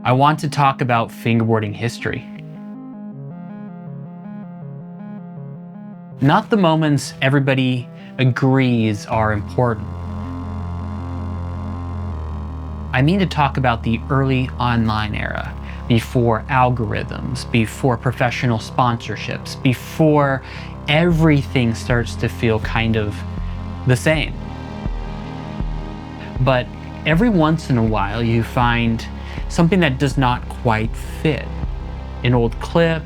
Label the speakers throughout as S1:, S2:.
S1: I want to talk about fingerboarding history. Not the moments everybody agrees are important. I mean to talk about the early online era, before algorithms, before professional sponsorships, before everything starts to feel kind of the same. But every once in a while you find something that does not quite fit. An old clip,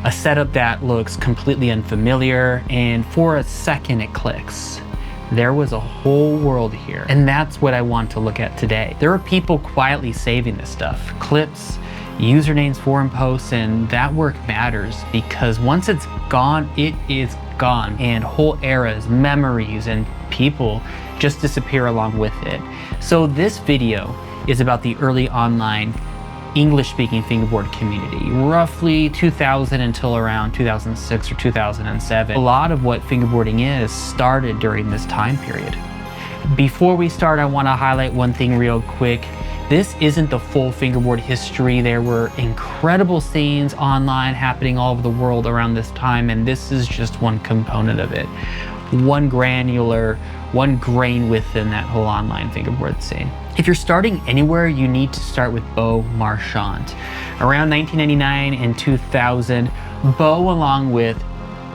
S1: a setup that looks completely unfamiliar, and for a second it clicks. There was a whole world here, and that's what I want to look at today. There are people quietly saving this stuff. Clips, usernames, forum posts, and that work matters because once it's gone, it is gone. And whole eras, memories, and people just disappear along with it. So this video is about the early online English-speaking fingerboard community, roughly 2000 until around 2006 or 2007. A lot of what fingerboarding is started during this time period. Before we start, I want to highlight one thing real quick. This isn't the full fingerboard history. There were incredible scenes online happening all over the world around this time, and this is just one component of it. One grain within that whole online fingerboard scene. If you're starting anywhere, you need to start with Beau Marchant. Around 1999 and 2000, Beau, along with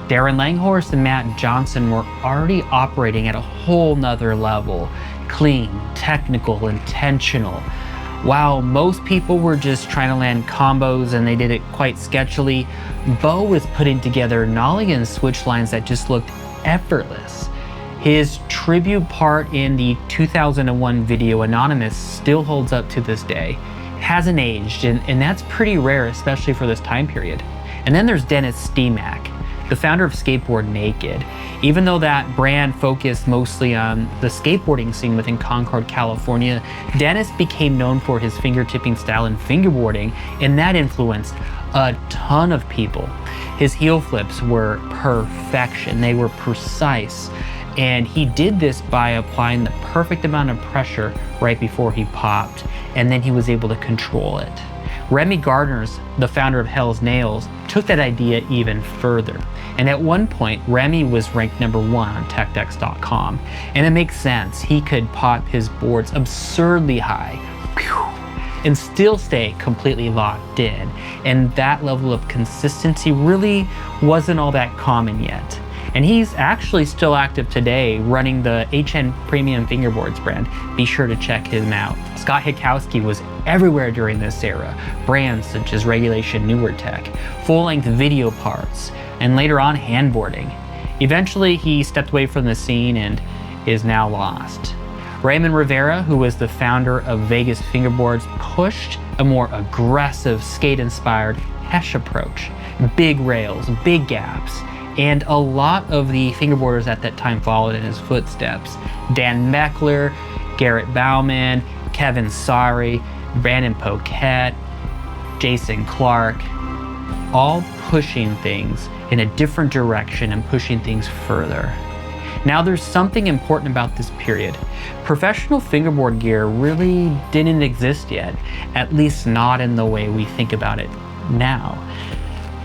S1: Darren Langhorst and Matt Johnson, were already operating at a whole nother level. Clean, technical, intentional. While most people were just trying to land combos and they did it quite sketchily, Beau was putting together nollie and switch lines that just looked effortless. His tribute part in the 2001 video Anonymous still holds up to this day. Hasn't aged, and that's pretty rare, especially for this time period. And then there's Dennis Steemack, the founder of Skateboard Naked. Even though that brand focused mostly on the skateboarding scene within Concord, California, Dennis became known for his fingertipping style in fingerboarding, and that influenced a ton of people. His heel flips were perfection. They were precise. And he did this by applying the perfect amount of pressure right before he popped, and then he was able to control it. Remy Gardner's, the founder of Hell's Nails, took that idea even further. And at one point, Remy was ranked #1 on techdex.com. And it makes sense. He could pop his boards absurdly high and still stay completely locked in. And that level of consistency really wasn't all that common yet. And he's actually still active today, running the HN Premium Fingerboards brand. Be sure to check him out. Scott Hitkowski was everywhere during this era. Brands such as Regulation Newer Tech, full-length video parts, and later on handboarding. Eventually, he stepped away from the scene and is now lost. Raymond Rivera, who was the founder of Vegas Fingerboards, pushed a more aggressive, skate-inspired Hesh approach. Big rails, big gaps. And a lot of the fingerboarders at that time followed in his footsteps. Dan Meckler, Garrett Bauman, Kevin Sari, Brandon Poquette, Jason Clark, all pushing things in a different direction and pushing things further. Now there's something important about this period. Professional fingerboard gear really didn't exist yet, at least not in the way we think about it now.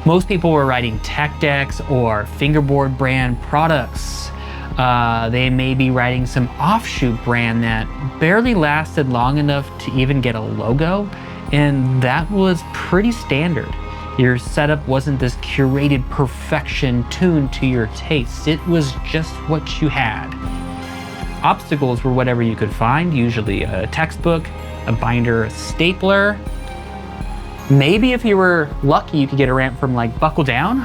S1: Most people were riding tech decks or fingerboard brand products. They may be riding some offshoot brand that barely lasted long enough to even get a logo, and that was pretty standard. Your setup wasn't this curated perfection tuned to your taste. It was just what you had. Obstacles were whatever you could find, usually a textbook, a binder, a stapler. Maybe if you were lucky, you could get a ramp from like Buckle Down.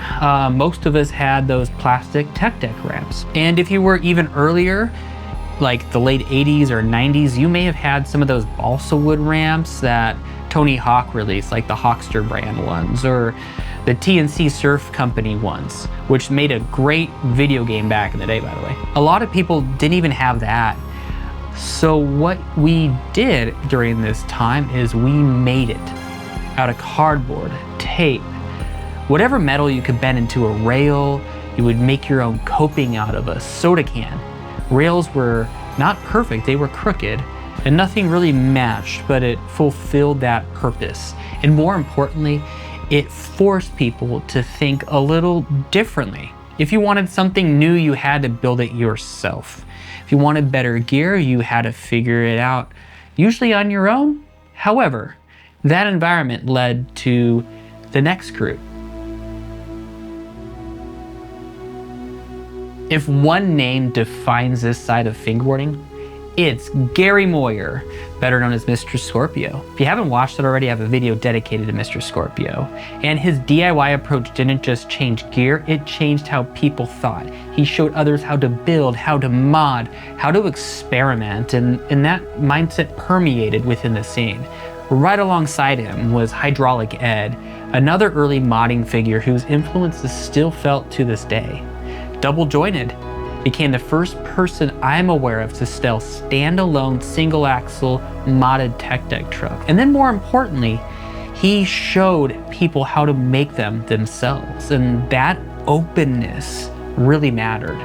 S1: Most of us had those plastic tech deck ramps. And if you were even earlier, like the late 80s or 90s, you may have had some of those balsa wood ramps that Tony Hawk released, like the Hawkster brand ones, or the TNC Surf Company ones, which made a great video game back in the day, by the way. A lot of people didn't even have that. So what we did during this time is we made it out of cardboard, tape, whatever metal you could bend into a rail. You would make your own coping out of a soda can. Rails were not perfect, they were crooked. and nothing really matched, but it fulfilled that purpose. And more importantly, it forced people to think a little differently. If you wanted something new, you had to build it yourself. If you wanted better gear, you had to figure it out, usually on your own. However, that environment led to the next group. If one name defines this side of fingerboarding, it's Gary Moyer, better known as Mr. Scorpio. If you haven't watched it already, I have a video dedicated to Mr. Scorpio. And his DIY approach didn't just change gear, it changed how people thought. He showed others how to build, how to mod, how to experiment, and that mindset permeated within the scene. Right alongside him was Hydraulic Ed, another early modding figure whose influence is still felt to this day. Double Jointed became the first person I'm aware of to sell standalone single axle modded tech deck trucks. And then more importantly, he showed people how to make them themselves. And that openness really mattered.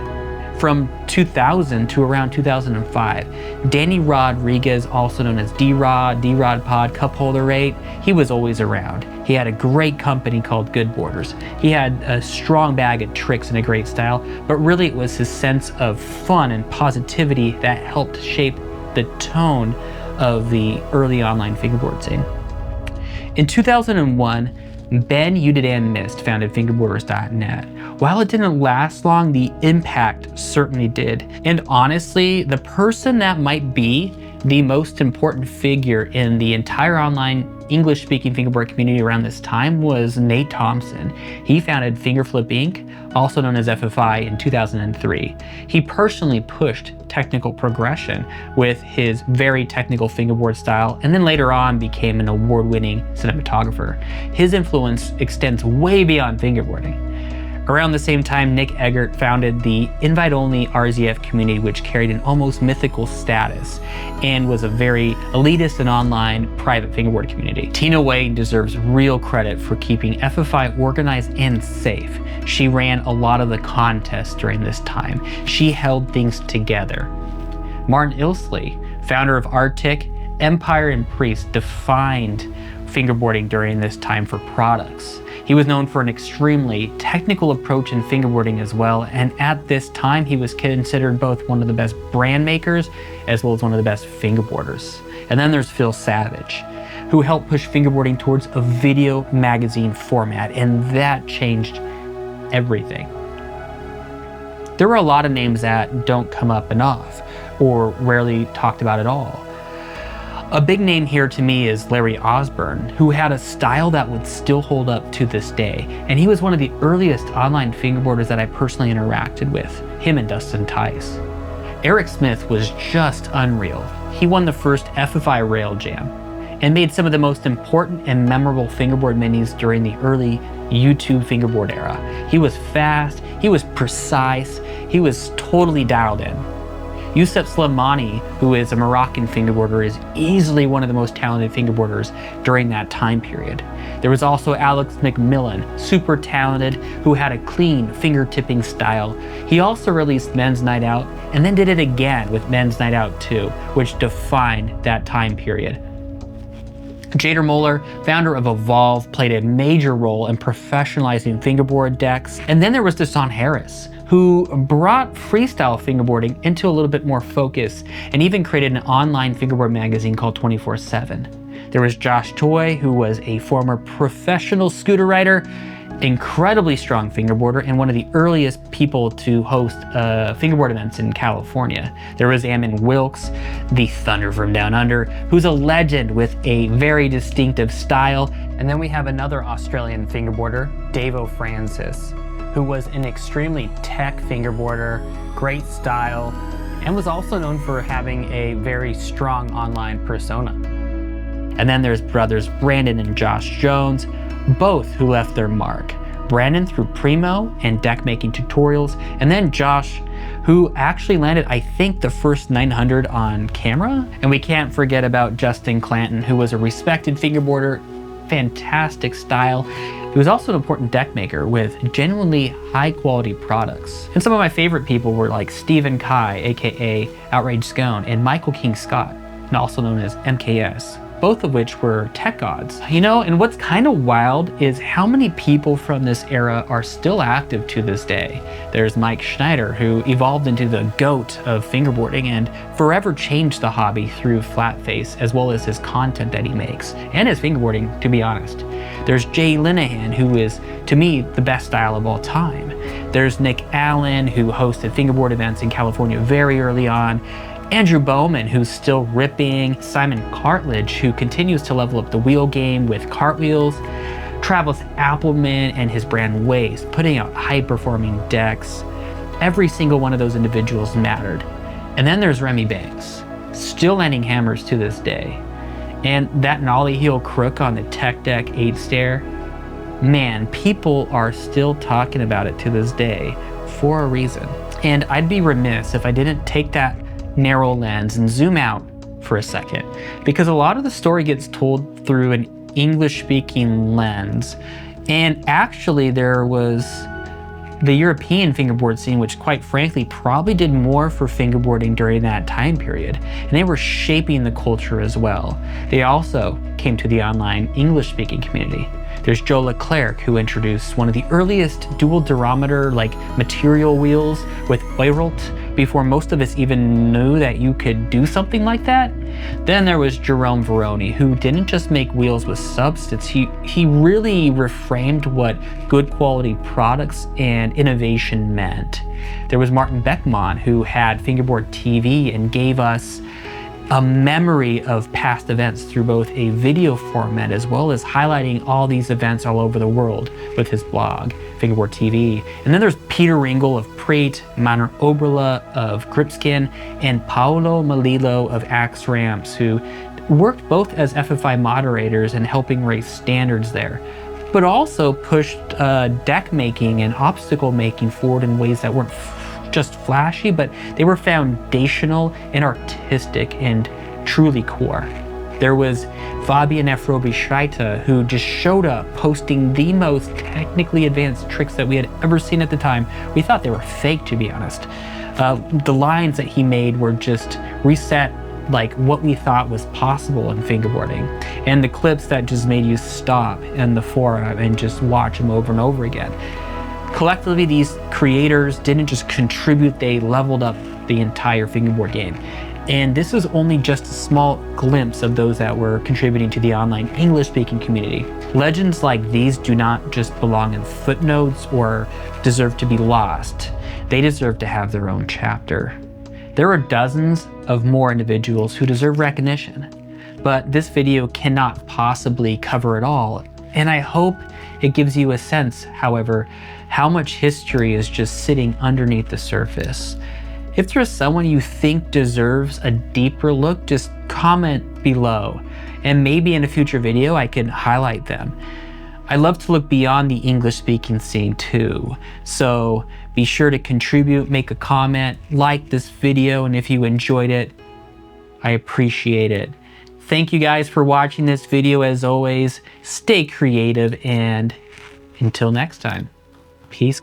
S1: From 2000 to around 2005, Danny Rodriguez, also known as D-Rod Pod, Cup Holder 8, he was always around. He had a great company called Good Boarders. He had a strong bag of tricks and a great style, but really it was his sense of fun and positivity that helped shape the tone of the early online fingerboard scene. In 2001, Ben Udidan Mist founded fingerboarders.net. While it didn't last long, the impact certainly did. And honestly, the person that might be the most important figure in the entire online English-speaking fingerboard community around this time was Nate Thompson. He founded Fingerflip Inc., also known as FFI, in 2003. He personally pushed technical progression with his very technical fingerboard style, and then later on became an award-winning cinematographer. His influence extends way beyond fingerboarding. Around the same time, Nick Eggert founded the invite-only RZF community, which carried an almost mythical status and was a very elitist and online private fingerboard community. Tina Wayne deserves real credit for keeping FFI organized and safe. She ran a lot of the contests during this time. She held things together. Martin Ilsley, founder of Arctic, Empire and Priest, defined fingerboarding during this time for products. He was known for an extremely technical approach in fingerboarding as well, and at this time he was considered both one of the best brand makers as well as one of the best fingerboarders. And then there's Phil Savage, who helped push fingerboarding towards a video magazine format, and that changed everything. There were a lot of names that don't come up enough or rarely talked about at all. A big name here to me is Larry Osborne, who had a style that would still hold up to this day. And he was one of the earliest online fingerboarders that I personally interacted with, him and Dustin Tice. Eric Smith was just unreal. He won the first FFI Rail Jam and made some of the most important and memorable fingerboard minis during the early YouTube fingerboard era. He was fast, he was precise, he was totally dialed in. Youssef Slimani, who is a Moroccan fingerboarder, is easily one of the most talented fingerboarders during that time period. There was also Alex McMillan, super talented, who had a clean finger-tipping style. He also released Men's Night Out, and then did it again with Men's Night Out 2, which defined that time period. Jader Moeller, founder of Evolve, played a major role in professionalizing fingerboard decks. And then there was Deshaun Harris, who brought freestyle fingerboarding into a little bit more focus and even created an online fingerboard magazine called 24/7. There was Josh Toy, who was a former professional scooter rider, incredibly strong fingerboarder, and one of the earliest people to host fingerboard events in California. There was Ammon Wilkes, the Thunder from Down Under, who's a legend with a very distinctive style. And then we have another Australian fingerboarder, Davo Francis, who was an extremely tech fingerboarder, great style, and was also known for having a very strong online persona. And then there's brothers Brandon and Josh Jones, both who left their mark. Brandon through Primo and deck making tutorials, and then Josh, who actually landed, I think, the first 900 on camera. And we can't forget about Justin Clanton, who was a respected fingerboarder, fantastic style. He was also an important deck maker with genuinely high quality products. And some of my favorite people were like Stephen Kai, AKA Outrage Scone, and Michael King Scott. and also known as MKS, both of which were tech gods. You know, and what's kind of wild is how many people from this era are still active to this day. There's Mike Schneider, who evolved into the GOAT of fingerboarding and forever changed the hobby through Flatface, as well as his content that he makes, and his fingerboarding, to be honest. There's Jay Linehan, who is, to me, the best style of all time. There's Nick Allen, who hosted fingerboard events in California very early on. Andrew Bowman, who's still ripping. Simon Cartledge, who continues to level up the wheel game with cartwheels. Travis Appleman and his brand Waze, putting out high-performing decks. Every single one of those individuals mattered. And then there's Remy Banks, still landing hammers to this day. And that nollie heel crook on the Tech Deck 8-stair, man, people are still talking about it to this day for a reason. And I'd be remiss if I didn't take that narrow lens and zoom out for a second, because a lot of the story gets told through an English-speaking lens. And actually there was the European fingerboard scene, which quite frankly probably did more for fingerboarding during that time period, and they were shaping the culture as well. They also came to the online English-speaking community. There's Joe Leclerc, who introduced one of the earliest dual durometer material wheels with Oirolt before most of us even knew that you could do something like that. Then there was Jerome Veroni, who didn't just make wheels with substance, he really reframed what good quality products and innovation meant. There was Martin Beckmann, who had Fingerboard TV and gave us a memory of past events through both a video format as well as highlighting all these events all over the world with his blog, Fingerboard TV. And then there's Peter Ringel of Prate, Manuel Oberla of Gripskin, and Paolo Malillo of Axe Ramps, who worked both as FFI moderators and helping raise standards there, but also pushed deck making and obstacle making forward in ways that weren't just flashy, but they were foundational and artistic and truly core. There was Fabian Efrobi Schreiter, who just showed up posting the most technically advanced tricks that we had ever seen at the time. We thought they were fake, to be honest. The lines that he made were just reset like what we thought was possible in fingerboarding, and the clips that just made you stop in the forum and just watch them over and over again. Collectively, these creators didn't just contribute, they leveled up the entire fingerboard game. And this is only just a small glimpse of those that were contributing to the online English-speaking community. Legends like these do not just belong in footnotes or deserve to be lost. They deserve to have their own chapter. There are dozens of more individuals who deserve recognition, but this video cannot possibly cover it all. And I hope it gives you a sense, however, how much history is just sitting underneath the surface. If there's someone you think deserves a deeper look, just comment below, and maybe in a future video I can highlight them. I love to look beyond the English-speaking scene too, so be sure to contribute, make a comment, like this video, and if you enjoyed it, I appreciate it. Thank you guys for watching this video. As always, stay creative, and until next time, peace.